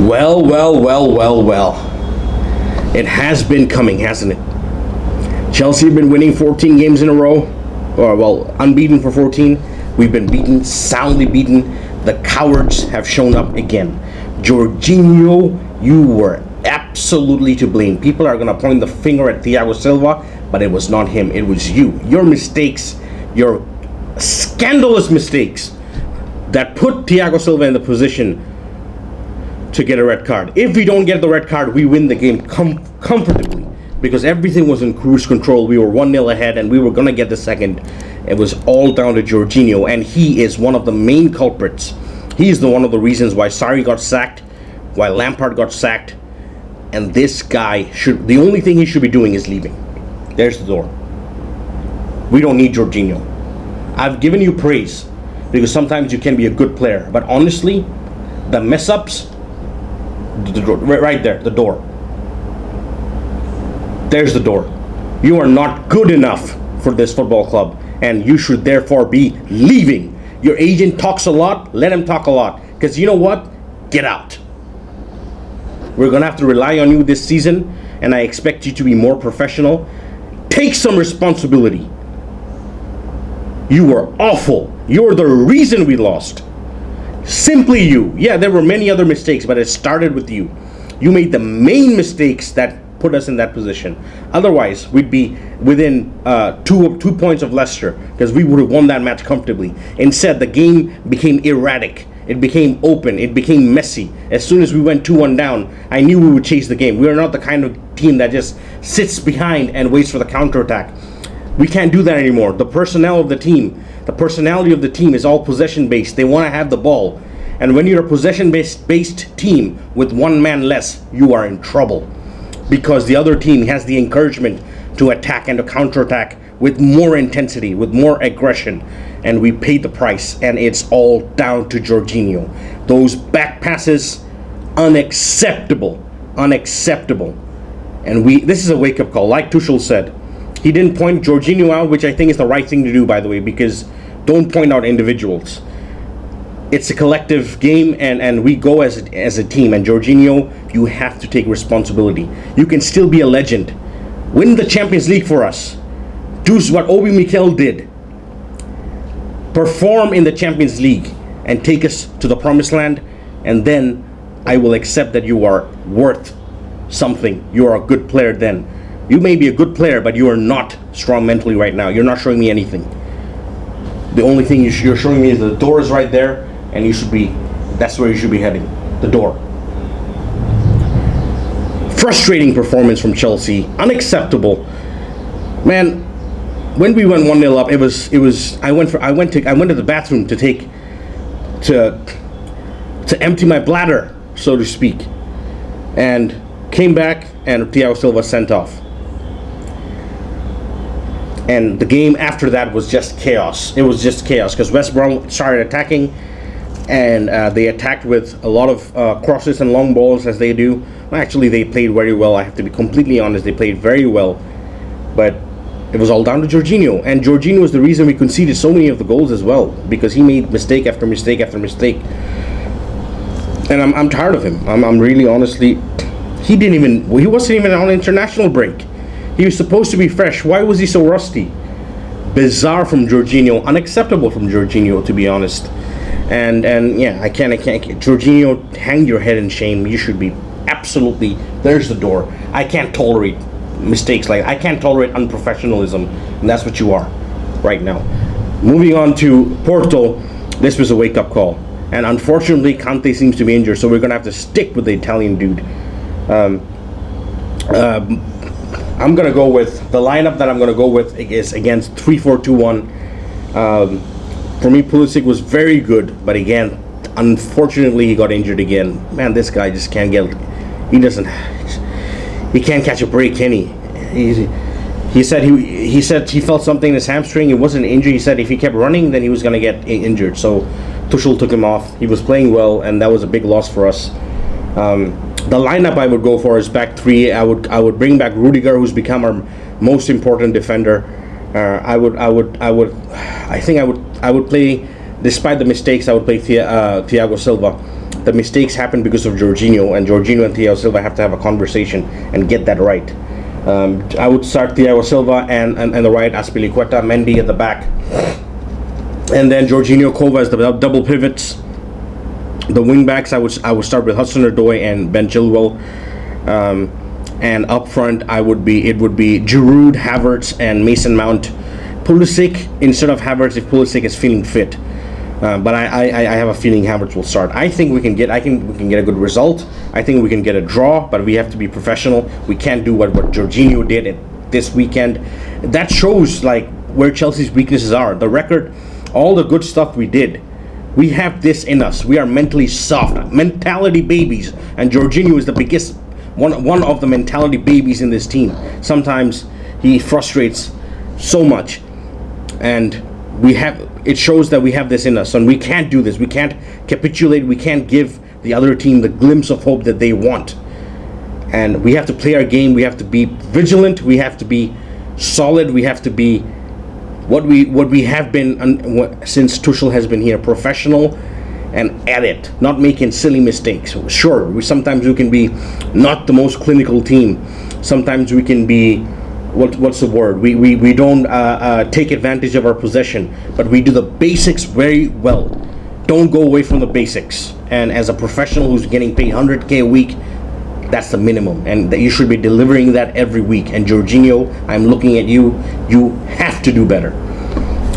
Well, well, well, well, well. It has been coming, hasn't it? Chelsea have been winning 14 games in a row. Or, well, unbeaten for 14. We've been beaten, soundly beaten. The cowards have shown up again. Jorginho, you were absolutely to blame. People are going to point the finger at Thiago Silva, but it was not him. It was you. Your mistakes, your scandalous mistakes that put Thiago Silva in the position to get a red card. If we don't get the red card, we win the game comfortably because everything was in cruise control. We were 1-0 ahead and we were going to get the second. It was all down to Jorginho, and he is one of the main culprits. He's one of the reasons why Sarri got sacked, why Lampard got sacked, and this guy the only thing he should be doing is leaving. There's the door. We don't need Jorginho. I've given you praise because sometimes you can be a good player, but honestly, the mess-ups, right there, the door. There's the door. You are not good enough for this football club, and you should therefore be leaving. Your agent talks a lot, let him talk a lot, because you know what? Get out. We're going to have to rely on you this season, and I expect you to be more professional. Take some responsibility. You were awful. You're the reason we lost. Simply you. Yeah, there were many other mistakes, but it started with you. You made the main mistakes that put us in that position. Otherwise, we'd be within 2 points of Leicester because we would have won that match comfortably. Instead, the game became erratic. It became open. It became messy. As soon as we went 2-1 down, I knew we would chase the game. We are not the kind of team that just sits behind and waits for the counterattack. We can't do that anymore. The personnel of the team, the personality of the team is all possession-based. They want to have the ball. And when you're a possession-based team with one man less, you are in trouble. Because the other team has the encouragement to attack and to counterattack with more intensity, with more aggression. And we paid the price, and it's all down to Jorginho. Those back passes, unacceptable. Unacceptable. And this is a wake-up call. Like Tuchel said, he didn't point Jorginho out, which I think is the right thing to do, by the way, because don't point out individuals. It's a collective game, and we go as a team. And Jorginho, you have to take responsibility. You can still be a legend. Win the Champions League for us. Do what Obi Mikel did. Perform in the Champions League and take us to the promised land. And then I will accept that you are worth something. You are a good player then. You may be a good player, but you are not strong mentally right now. You're not showing me anything. The only thing you're showing me is the door is right there, and that's where you should be heading. The door. Frustrating performance from Chelsea. Unacceptable. Man, when we went 1-0 up, it was I went to the bathroom to empty my bladder, so to speak. And came back, and Thiago Silva sent off. And the game after that was just chaos. It was just chaos because West Brom started attacking, and they attacked with a lot of crosses and long balls as they do. Well, actually, they played very well. I have to be completely honest. They played very well. But it was all down to Jorginho. And Jorginho was the reason we conceded so many of the goals as well, because he made mistake after mistake after mistake. And I'm tired of him. I'm really honestly... He wasn't even on international break. He was supposed to be fresh. Why was he so rusty? Bizarre from Jorginho. Unacceptable from Jorginho, to be honest. And yeah, I can't. Jorginho, hang your head in shame. You should be absolutely. There's the door. I can't tolerate mistakes like that. I can't tolerate unprofessionalism, and that's what you are right now. Moving on to Porto, this was a wake-up call, and unfortunately, Kante seems to be injured, so we're gonna have to stick with the Italian dude. I'm going to go with the lineup that I'm going to go with is against 3-4-2-1. For me, Pulisic was very good, but again, unfortunately, he got injured again. Man, this guy just can't he can't catch a break, can he? He said he felt something in his hamstring. It wasn't an injury. He said if he kept running, then he was going to get injured. So Tuchel took him off. He was playing well, and that was a big loss for us. The lineup I would go for is back three. I would bring back Rudiger, who's become our most important defender. I would play, despite the mistakes, I would play Thiago Silva. the mistakes happen because of Jorginho, and Jorginho and Thiago Silva have to have a conversation and get that right. I would start Thiago Silva and the right, Azpilicueta, Mendy at the back, and then Jorginho, Kova as the double pivots. The wing backs, I would start with Hudson-Odoi and Ben Chilwell, and up front it would be Giroud, Havertz, and Mason Mount. Pulisic instead of Havertz if Pulisic is feeling fit. But I have a feeling Havertz will start. I think we can get a good result. I think we can get a draw, but we have to be professional. We can't do what Jorginho did this weekend. That shows like where Chelsea's weaknesses are. The record, all the good stuff we did. We have this in us. We are mentally soft, mentality babies, and Jorginho is the biggest one of the mentality babies in this team. Sometimes he frustrates so much, and it shows that we have this in us, and we can't do this. We can't capitulate. We can't give the other team the glimpse of hope that they want. And we have to play our game. We have to be vigilant. We have to be solid. We have to be what we have been since Tuchel has been here, professional and at it, not making silly mistakes. Sure, sometimes we can be not the most clinical team. Sometimes we can be what's the word? We don't take advantage of our possession, but we do the basics very well. Don't go away from the basics. And as a professional who's getting paid 100K a week, that's the minimum, and that you should be delivering that every week. And Jorginho, I'm looking at you. You have to do better.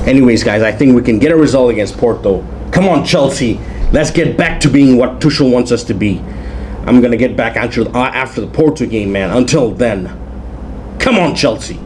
Anyways, guys, I think we can get a result against Porto. Come on, Chelsea. Let's get back to being what Tuchel wants us to be. I'm gonna get back after the Porto game, man. Until then, come on, Chelsea.